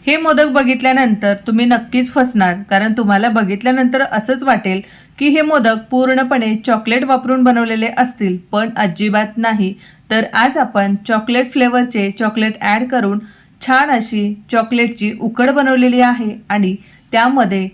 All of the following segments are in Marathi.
हे मोदक बघितल्यानंतर तुम्ही नक्कीच फसणार, कारण तुम्हाला बघितल्यानंतर असंच वाटेल की हे मोदक पूर्णपणे चॉकलेट वापरून बनवलेले असतील, पण अजिबात नाही। तर आज आपण चॉकलेट फ्लेवरचे चॉकलेट ॲड करून छान अशी चॉकलेटची उकड बनवलेली आहे आणि त्यामध्ये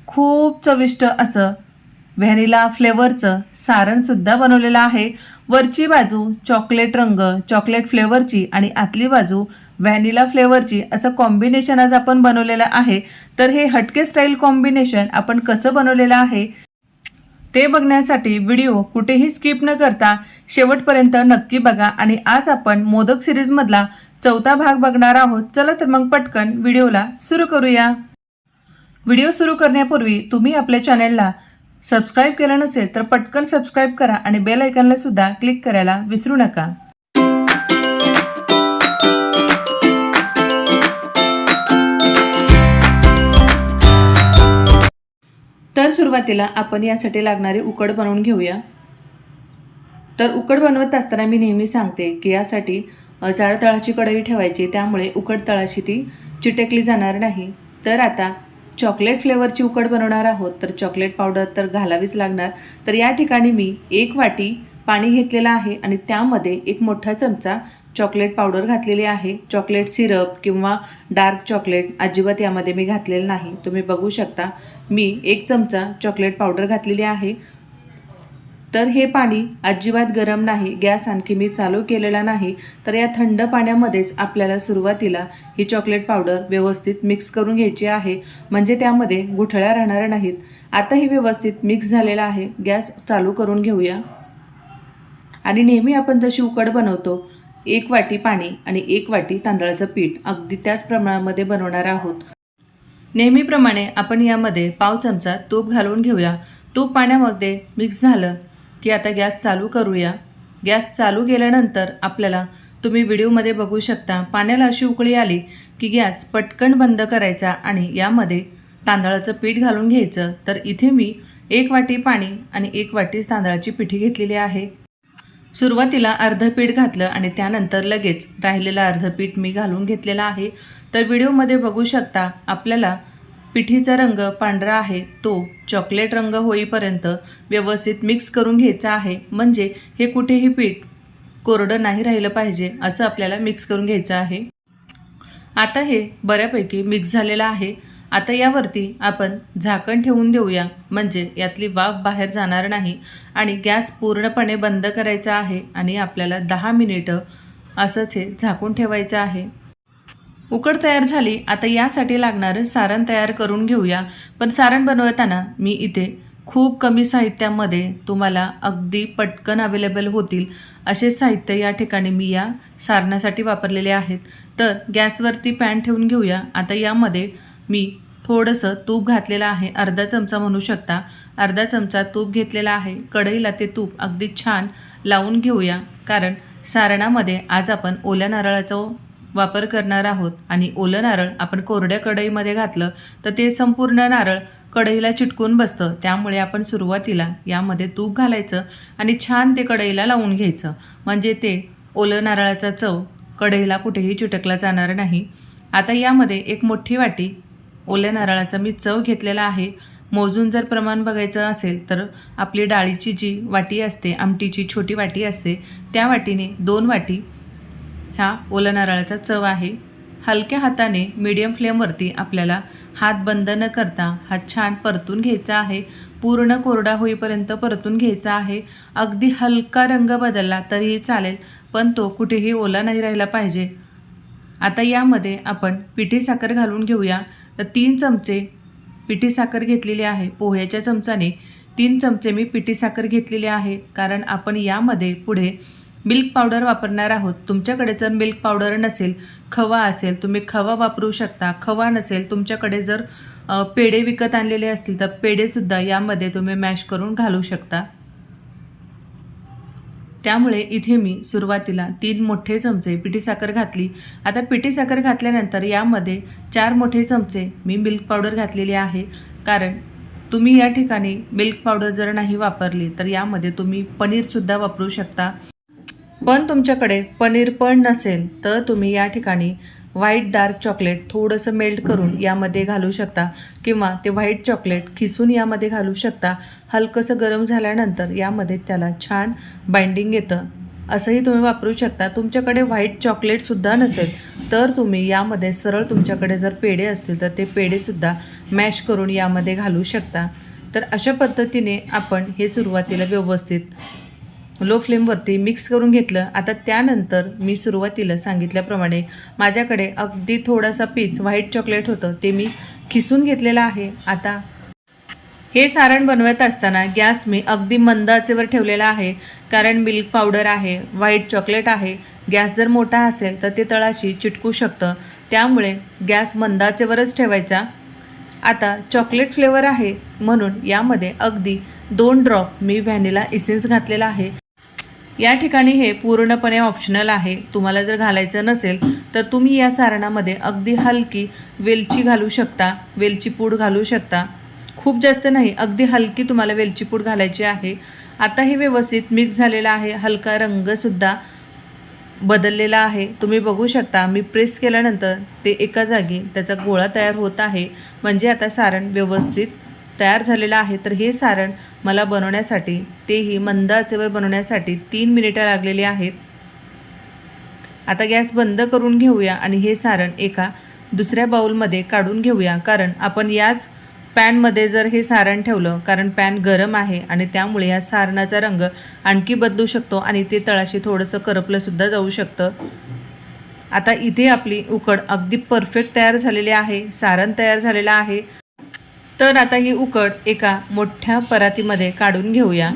खूप चविष्ट असं व्हॅनिला फ्लेवरचं सारणसुद्धा बनवलेलं आहे। वरची बाजू चॉकलेट रंग चॉकलेट फ्लेवरची आणि आतली बाजू व्हॅनिला फ्लेवरची असं कॉम्बिनेशन आज आपण बनवलेलं आहे। तर हे हटके स्टाईल कॉम्बिनेशन आपण कसं बनवलेलं आहे ते बघण्यासाठी व्हिडिओ कुठेही स्किप न करता शेवटपर्यंत नक्की बघा। आणि आज आपण मोदक सिरीजमधला चौथा भाग बघणार आहोत। चला तर मग पटकन व्हिडिओला सुरू करूया। व्हिडिओ सुरू करण्यापूर्वी तुम्ही आपल्या चॅनलला सबस्क्राइब केलं नसेल तर पटकन सबस्क्राइब करा आणि बेल आयकॉनला सुद्धा क्लिक करायला विसरू नका। तर सुरुवातीला आपण यासाठी लागणारे उकड बनवून घेऊया। तर उकड बनवत असताना मी नेहमी सांगते की यासाठी जाड तळाची कढई ठेवायची, त्यामुळे उकड तळाशी ती चिटकली जाणार नाही। तर आता चॉकलेट फ्लेवरची उकड बनवणार आहोत, तर चॉकलेट पावडर तर घालावीच लागणार। तर या ठिकाणी मी 1 वाटी पाणी घेतलेलं आहे आणि त्यामध्ये 1 मोठा चमचा चॉकलेट पावडर घातलेली आहे। चॉकलेट सिरप किंवा डार्क चॉकलेट अजिबात यामध्ये मी घातलेलं नाही। तुम्ही बघू शकता मी 1 चमचा चॉकलेट पावडर घातलेली आहे। तर हे पाणी अजिबात गरम नाही, गॅस आणखी मी चालू केलेला नाही। तर या थंड पाण्यामध्येच आपल्याला सुरुवातीला ही चॉकलेट पावडर व्यवस्थित मिक्स करून घ्यायची आहे, म्हणजे त्यामध्ये गुठळ्या राहणार नाहीत। आता ही व्यवस्थित मिक्स झालेला आहे, गॅस चालू करून घेऊया। आणि नेहमी आपण जशी उकड बनवतो 1 वाटी पाणी आणि 1 वाटी तांदळाचं पीठ अगदी त्याच प्रमाणामध्ये बनवणार आहोत। नेहमीप्रमाणे आपण यामध्ये पाव चमचा तूप घालून घेऊया। तूप पाण्यामध्ये मिक्स झालं की आता गॅस चालू करूया। गॅस चालू केल्यानंतर आपल्याला तुम्ही व्हिडिओमध्ये बघू शकता पाण्याला अशी उकळी आली की गॅस पटकन बंद करायचा आणि यामध्ये तांदळाचं पीठ घालून घ्यायचं। तर इथे मी 1 वाटी पाणी आणि 1 वाटी तांदळाची पिठी घेतलेली आहे। सुरुवातीला अर्ध पीठ घातलं आणि त्यानंतर लगेच राहिलेलं अर्ध पीठ मी घालून घेतलेलं आहे। तर व्हिडिओमध्ये बघू शकता आपल्याला पिठीचा रंग पांढरा आहे, तो चॉकलेट रंग होईपर्यंत व्यवस्थित मिक्स करून घ्यायचा आहे, म्हणजे हे कुठेही पीठ कोरडं नाही राहिलं पाहिजे, असं आपल्याला मिक्स करून घ्यायचं आहे। आता हे बऱ्यापैकी मिक्स झालेलं आहे। आता यावरती आपण झाकण ठेवून देऊया, म्हणजे यातली वाफ बाहेर जाणार नाही आणि गॅस पूर्णपणे बंद करायचा आहे आणि आपल्याला 10 मिनिटं असंच हे झाकून ठेवायचं आहे। उकड तयार झाली। आता यासाठी लागणारं सारण तयार करून घेऊया। पण सारण बनवताना मी इथे खूप कमी साहित्यामध्ये तुम्हाला अगदी पटकन अवेलेबल होतील असे साहित्य या ठिकाणी मी या सारणासाठी वापरलेले आहेत। तर गॅसवरती पॅन ठेवून घेऊया। आता यामध्ये मी थोडंसं तूप घातलेलं आहे, अर्धा चमचा म्हणू शकता, अर्धा चमचा तूप घेतलेला आहे। कढईला ते तूप अगदी छान लावून घेऊया, कारण सारणामध्ये आज आपण ओल्या नारळाचा वापर करणार आहोत आणि ओलं नारळ आपण कोरड्या कढईमध्ये घातलं तर ते संपूर्ण नारळ कढईला चिटकून बसतं। त्यामुळे आपण सुरुवातीला यामध्ये तूप घालायचं आणि छान ते कढईला लावून घ्यायचं, म्हणजे ते ओलं नारळाचा चव कढईला कुठेही चिटकला जाणार नाही। आता यामध्ये 1 मोठी वाटी ओल्या नारळाचा मी चव घेतलेला आहे। मोजून जर प्रमाण बघायचं असेल तर आपली डाळीची जी वाटी असते, आमटीची छोटी वाटी असते, त्या वाटीने 2 वाटी हा ओला नारळाचा चव आहे। हलक्या हाताने मीडियम फ्लेमवरती आपल्याला हात बंद न करता हा छान परतून घ्यायचा आहे, पूर्ण कोरडा होईपर्यंत परतून घ्यायचा आहे। अगदी हलका रंग बदलला तरीही चालेल, पण तो कुठेही ओला नाही राहिला पाहिजे। आता यामध्ये आपण पिठी साखर घालून घेऊया। तर 3 चमचे पिठी साखर घेतलेली आहे। पोह्याच्या चमचाने 3 चमचे मी पिठी साखर घेतलेली आहे, कारण आपण यामध्ये पुढे मिल्क पावडर वापरणार आहोत। तुमच्याकडे जर मिल्क पावडर नसेल, खवा असेल, तुम्ही खवा वापरू शकता। खवा नसेल तुमच्याकडे जर पेढे विकत आणलेले असतील तर पेढेसुद्धा यामध्ये तुम्ही मॅश करून घालू शकता। त्यामुळे इथे मी सुरुवातीला 3 मोठे चमचे पिठी साखर घातली। आता पिठी साखर घातल्यानंतर यामध्ये 4 मोठे चमचे मी मिल्क पावडर घातलेली आहे, कारण तुम्ही या ठिकाणी मिल्क पावडर जर नाही वापरली तर यामध्ये तुम्ही पनीरसुद्धा वापरू शकता। पण तुमच्याकडे पनीर पण नसेल तर तुम्ही या ठिकाणी व्हाईट डार्क चॉकलेट थोडंसं मेल्ट करून यामध्ये घालू शकता किंवा ते व्हाईट चॉकलेट खिसून यामध्ये घालू शकता. हलकंसं गरम झाल्यानंतर यामध्ये त्याला छान बाइंडिंग येतं. असंही तुम्ही वापरू शकता. तुमच्याकडे व्हाईट चॉकलेटसुद्धा नसेल तर तुम्ही यामध्ये सरळ तुमच्याकडे जर पेढे असतील तर ते पेढेसुद्धा मॅश करून यामध्ये घालू शकता. तर अशा पद्धतीने आपण हे सुरुवातीला व्यवस्थित लो फ्लेमवरती मिक्स करून घेतलं. आता त्यानंतर मी सुरुवातीला सांगितल्याप्रमाणे माझ्याकडे अगदी थोडासा पीस व्हाईट चॉकलेट होतं ते मी खिसून घेतलेलं आहे. आता हे सारण बनवत असताना गॅस मी अगदी मंद आचेवर ठेवलेला आहे, कारण मिल्क पावडर आहे, व्हाईट चॉकलेट आहे. गॅस जर मोठा असेल तर ते तळाशी चिटकू शकतं, त्यामुळे गॅस मंद आचेवरच ठेवायचा. आता चॉकलेट फ्लेवर आहे म्हणून यामध्ये अगदी 2 ड्रॉप मी व्हॅनिला इसेन्स घातलेला आहे. या ठिकाणी हे पूर्णपणे ऑप्शनल आहे. तुम्हाला जर घालायचं नसेल तर तुम्ही या सारणामध्ये अगदी हलकी वेलची घालू शकता, वेलची पूड घालू शकता. खूप जास्त नाही, अगदी हलकी तुम्हाला वेलची पूड घालायची आहे. आता हे व्यवस्थित मिक्स झालेलं आहे. हलका रंगसुद्धा बदललेला आहे. तुम्ही बघू शकता मी प्रेस केल्यानंतर ते एका जागी त्याचा गोळा तयार होत आहे. म्हणजे आता सारण व्यवस्थित तयार झालेलं आहे. तर हे सारण मला बनवण्यासाठी, तेही मंद आचेवर बनवण्यासाठी 3 मिनिटं लागलेली आहेत. आता गॅस बंद करून घेऊया आणि हे सारण एका दुसऱ्या बाउलमध्ये काढून घेऊया, कारण आपण याच पॅनमध्ये जर हे सारण ठेवलं, कारण पॅन गरम आहे आणि त्यामुळे या सारणाचा रंग आणखी बदलू शकतो आणि ते तळाशी थोडंसं करपलंसुद्धा जाऊ शकतं. आता इथे आपली उकड अगदी परफेक्ट तयार झालेली आहे, सारण तयार झालेलं आहे. तर आता ही उकड एका मोठ्या परातीमध्ये काढून घेऊया,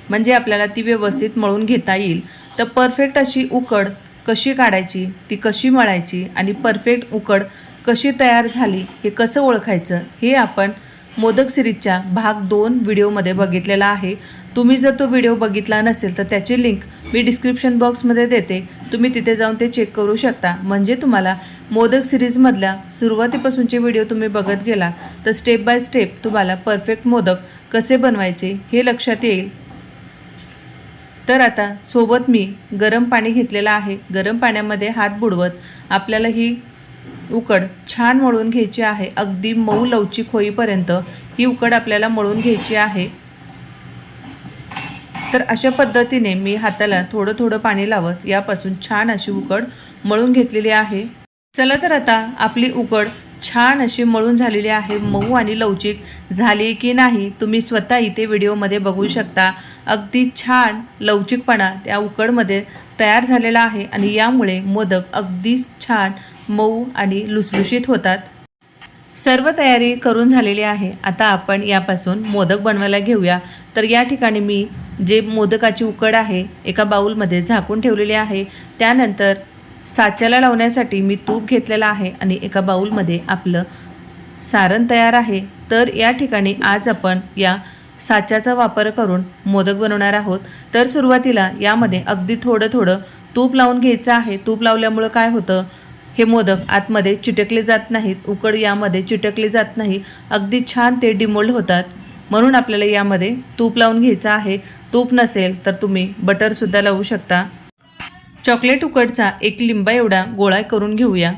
म्हणजे आपल्याला ती व्यवस्थित मळून घेता येईल. तर परफेक्ट अशी उकड कशी काढायची, ती कशी मळायची आणि परफेक्ट उकड कशी तयार झाली हे कसं ओळखायचं, हे आपण मोदक सिरीजच्या भाग 2 व्हिडिओमध्ये बघितलेला आहे. तुम्ही जर तो व्हिडिओ बघितला नसेल तर त्याची लिंक मी डिस्क्रिप्शन बॉक्समध्ये देते, तुम्ही तिथे जाऊन ते चेक करू शकता. म्हणजे तुम्हाला मोदक सिरीजमधल्या सुरुवातीपासूनचे व्हिडिओ तुम्ही बघत गेला तर स्टेप बाय स्टेप तुम्हाला परफेक्ट मोदक कसे बनवायचे हे लक्षात येईल. तर आता सोबत मी गरम पाणी घेतलेलं आहे. गरम पाण्यामध्ये हात बुडवत आपल्याला ही उकड छान मळून घ्यायची आहे. अगदी मऊ लवचिक होईपर्यंत ही उकड आपल्याला मळून घ्यायची आहे. तर अशा पद्धतीने मी हाताला थोडं थोडं पाणी लावत यापासून छान अशी उकड मळून घेतलेली आहे. चला तर आता आपली उकड छान अशी मळून झालेली आहे. मऊ आणि लवचिक झाली की नाही तुम्ही स्वतः इथे व्हिडिओमध्ये बघू शकता. अगदी छान लवचिकपणा त्या उकडमध्ये तयार झालेला आहे आणि यामुळे मोदक अगदी छान मऊ आणि लुसलुशीत होतात. सर्व तयारी करून झालेली आहे. आता आपण यापासून मोदक बनवायला घेऊया. तर या ठिकाणी मी जे मोदकाची उकड आहे एका बाउलमध्ये झाकून ठेवलेली आहे. त्यानंतर साच्याला लावण्यासाठी मी तूप घेतलेलं आहे आणि एका बाउलमध्ये आपलं सारण तयार आहे. तर या ठिकाणी आज आपण या साच्याचा वापर करून मोदक बनवणार आहोत. तर सुरुवातीला यामध्ये अगदी थोडं थोडं तूप लावून घ्यायचं आहे. तूप लावल्यामुळं काय होतं, हे मोदक आतमध्ये चिटकले जात नाहीत, उकड यामध्ये चिटकली जात नाही, अगदी छान ते डिमोल्ड होतात. म्हणून आपल्याला यामध्ये तूप लावून घ्यायचं आहे. तूप नसेल तर तुम्ही बटरसुद्धा लावू शकता. चॉकलेट उकडचा 1 लिंबा एवढा गोळा करून घेऊया.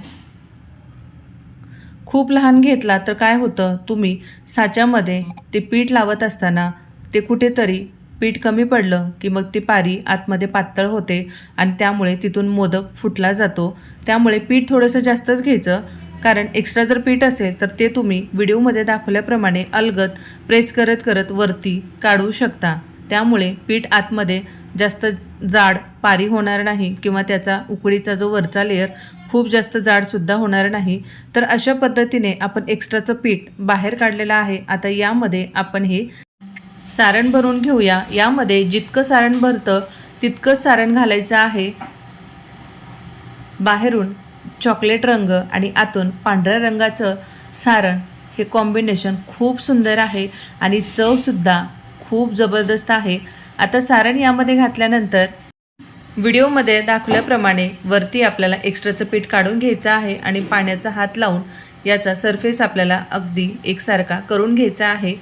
खूप लहान घेतला तर काय होतं, तुम्ही साच्यामध्ये ते पीठ लावत असताना ते कुठेतरी पीठ कमी पडलं की मग ती पारी आतमध्ये पातळ होते आणि त्यामुळे तिथून मोदक फुटला जातो. त्यामुळे पीठ थोडंसं जास्तच घ्यायचं, कारण एक्स्ट्रा जर पीठ असेल तर ते तुम्ही व्हिडिओमध्ये दाखवल्याप्रमाणे अलगद प्रेस करत करत वरती काढू शकता. त्यामुळे पीठ आतमध्ये जास्त जाड पारी होणार नाही किंवा त्याचा उकडीचा जो वरचा लेअर खूप जास्त जाडसुद्धा होणार नाही. तर अशा पद्धतीने आपण एक्स्ट्राचं पीठ बाहेर काढलेलं आहे. आता यामध्ये आपण हे सारण भरून घेऊया. यामध्ये जितकं सारण भरतं तितकंच सारण घालायचं आहे. बाहेरून चॉकलेट रंग आणि आतून पांढऱ्या रंगाचं सारण, हे कॉम्बिनेशन खूप सुंदर आहे आणि चवसुद्धा खूप जबरदस्त आहे. आता सारण यामध्ये घातल्यानंतर व्हिडिओमध्ये दाखवल्याप्रमाणे वरती आपल्याला एक्स्ट्राचं पीठ काढून घ्यायचं आहे आणि पाण्याचा हात लावून याचा सरफेस आपल्याला अगदी एकसारखा करून घ्यायचा आहे.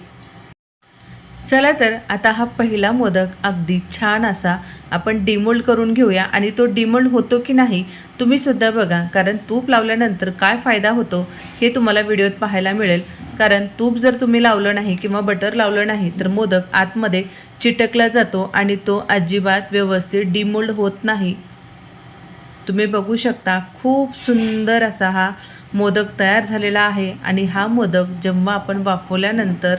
चला तर आता हा पहिला मोदक अगदी छान असा आपण डिमोल्ड करून घेऊया आणि तो डिमोल्ड होतो की नाही तुम्ही सुद्धा बघा, कारण तूप लावल्यानंतर काय फायदा होतो हे तुम्हाला व्हिडिओत पाहायला मिळेल. कारण तूप जर तुम्ही लावलं नाही किंवा बटर लावलं नाही तर मोदक आतमध्ये चिटकला जातो आणि तो अजिबात व्यवस्थित डिमोल्ड होत नाही. तुम्ही बघू शकता खूप सुंदर असा हा मोदक तयार झालेला आहे आणि हा मोदक जेव्हा आपण वाफवल्यानंतर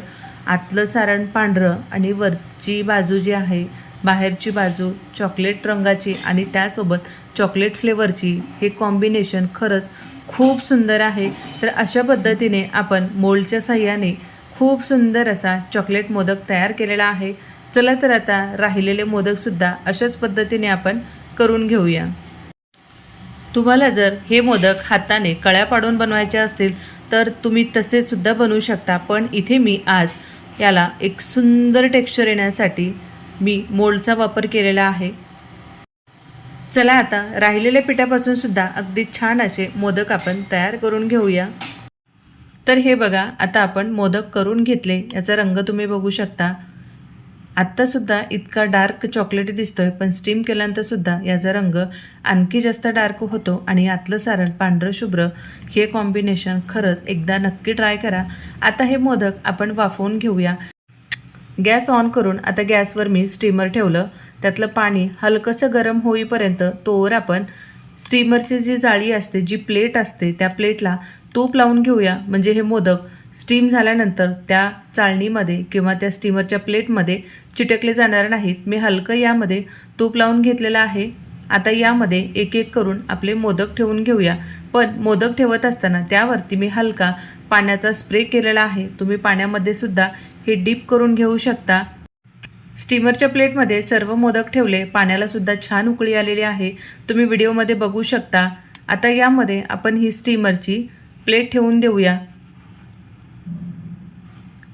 आतलं सारण पांढरं आणि वरची बाजू जी आहे बाहेरची बाजू चॉकलेट रंगाची आणि त्यासोबत चॉकलेट फ्लेवरची, हे कॉम्बिनेशन खरंच खूप सुंदर आहे. तर अशा पद्धतीने आपण मोल्डच्या साह्याने खूप सुंदर असा चॉकलेट मोदक तयार केलेला आहे. चला तर आता राहिलेले मोदकसुद्धा अशाच पद्धतीने आपण करून घेऊया. तुम्हाला जर हे मोदक हाताने कळ्या पाडून बनवायचे असतील तर तुम्ही तसे सुद्धा बनवू शकता, पण इथे मी आज याला एक सुंदर टेक्स्चर येण्यासाठी मी मोल्डचा वापर केलेला आहे. चला आता राहिलेल्या पिठापासून सुद्धा अगदी छान असे मोदक आपण तयार करून घेऊया. तर हे बघा, आता आपण मोदक करून घेतले. याचा रंग तुम्ही बघू शकता. आत्तासुद्धा इतका डार्क चॉकलेटी दिसतोय, पण स्टीम केल्यानंतर सुद्धा याचा रंग आणखी जास्त डार्क होतो आणि आतलं सारण पांढरं शुभ्र, हे कॉम्बिनेशन खरंच एकदा नक्की ट्राय करा. आता हे मोदक आपण वाफवून घेऊया. गॅस ऑन करून आता गॅसवर मी स्टीमर ठेवलं. त्यातलं पाणी हलकंसं गरम होईपर्यंत तोवर आपण स्टीमरची जी जाळी असते, जी प्लेट असते, त्या प्लेटला तूप लावून घेऊया. म्हणजे हे मोदक स्टीम झाल्यानंतर त्या चाळणीमध्ये किंवा त्या स्टीमरच्या प्लेटमध्ये चिटकले जाणार नाहीत. मी हलकं यामध्ये तूप लावून घेतलेलं आहे. आता यामध्ये एक एक करून आपले मोदक ठेवून घेऊया. पण मोदक ठेवत असताना त्यावरती मी हलका पाण्याचा स्प्रे केलेला आहे. तुम्ही पाण्यामध्ये सुद्धा हे डीप करून घेऊ शकता. स्टीमरच्या प्लेटमध्ये सर्व मोदक ठेवले. पाण्याला सुद्धा छान उकळी आलेली आहे, तुम्ही व्हिडिओमध्ये बघू शकता. आता यामध्ये आपण ही स्टीमरची प्लेट ठेवून देऊया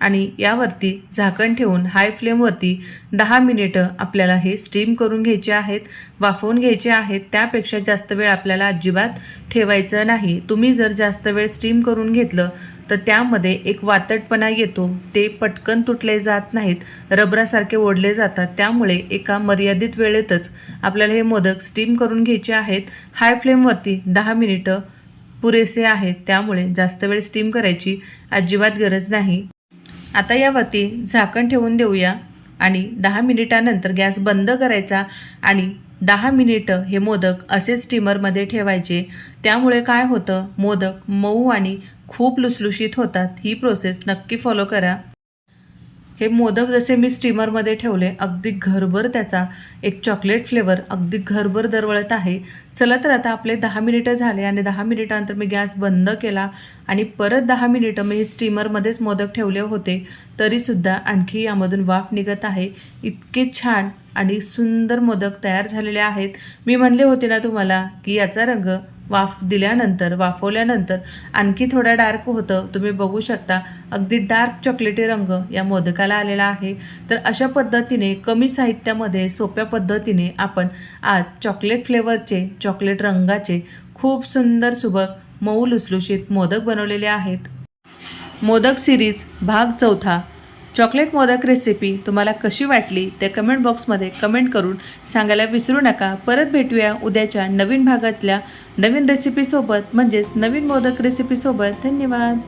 आणि यावरती झाकण ठेवून हाय फ्लेमवरती 10 मिनिटं आपल्याला हे स्टीम करून घ्यायचे आहेत, वाफवून घ्यायचे आहेत. त्यापेक्षा जास्त वेळ आपल्याला अजिबात ठेवायचं नाही. तुम्ही जर जास्त वेळ स्टीम करून घेतलं तर त्यामध्ये एक वातटपणा येतो, ते पटकन तुटले जात नाहीत, रबरासारखे ओढले जातात. त्यामुळे एका मर्यादित वेळेतच आपल्याला हे मोदक स्टीम करून घ्यायचे आहेत. हाय फ्लेमवरती 10 मिनिटं पुरेसे आहेत, त्यामुळे जास्त वेळ स्टीम करायची अजिबात गरज नाही. आता यावरती झाकण ठेवून देऊया आणि 10 मिनिटानंतर गॅस बंद करायचा आणि 10 मिनिटं हे मोदक असे स्टीमरमध्ये ठेवायचे. त्यामुळे काय होतं, मोदक मऊ आणि खूप लुसलुशीत होतात. ही प्रोसेस नक्की फॉलो करा. हे मोदक जसे मी स्टीमरमध्ये ठेवले, अगदी घरभर त्याचा एक चॉकलेट फ्लेवर अगदी घरभर दरवळत आहे. चला तर आता आपले 10 मिनिटं झाले आणि 10 मिनिटानंतर मी गॅस बंद केला आणि परत 10 मिनिटं मी स्टीमरमध्येच मोदक ठेवले होते, तरीसुद्धा आणखी यामधून वाफ निघत आहे. इतके छान आणि सुंदर मोदक तयार झालेले आहेत. मी म्हणले होते ना तुम्हाला की याचा रंग वाफ दिल्यानंतर, वाफवल्यानंतर आणखी थोडा डार्क होतं. तुम्ही बघू शकता अगदी डार्क चॉकलेटी रंग या मोदकाला आलेला आहे. तर अशा पद्धतीने कमी साहित्यामध्ये सोप्या पद्धतीने आपण आज चॉकलेट फ्लेवरचे, चॉकलेट रंगाचे खूप सुंदर सुबक मऊ लुसलुशीत मोदक बनवलेले आहेत. मोदक सिरीज भाग 4 चॉकलेट मोदक रेसिपी तुम्हाला कशी वाटली ते कमेंट बॉक्समध्ये कमेंट करून सांगायला विसरू नका. परत भेटूया उद्याच्या नवीन भागातल्या नवीन रेसिपीसोबत, म्हणजेच नवीन मोदक रेसिपीसोबत. धन्यवाद.